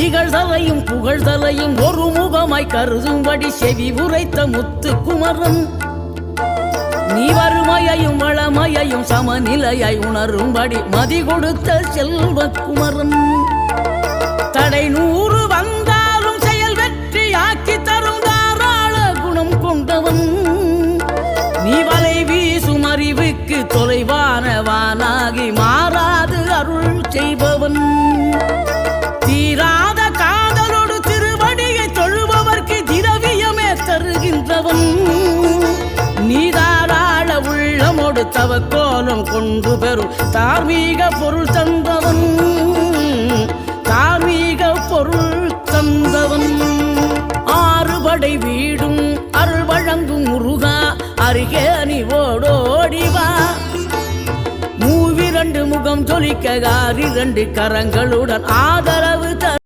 இகழ்தலையும் புகழ்தலையும் ஒரு முகமாய் கருதும்படி செவி உரைத்த முத்து குமரன் நீ வறுமையையும் வளமையையும் சமநிலையாய் உணரும்படி மதி கொடுத்த செல்வ குமரன் தடை 100 வந்தாலும் செயல் வெற்றியாக்கி தரும் தாராள குணம் கொண்டவன் நீ வலை வீசும் அறிவுக்கு தொலைவானவானாகி மாறாது அருள் செய்பவன் தீராத காதலோடு திருவடியை தொழுபவர்க்கு திரவியமே தருகின்றவன் நீதாராள உள்ளமோடு தவக்கோலம் கொண்டு பெறும் தார்மீக பொருள் தந்தவன் தார்மீக பொருள் தந்தவன் ஆறுபடை வீடும் அருள் வழங்கும் முருகா அருகே நீ ஓடோடிவா மூவிரண்டு முகம் ஜொலிக்க 2 கரங்களுடன் ஆதரவு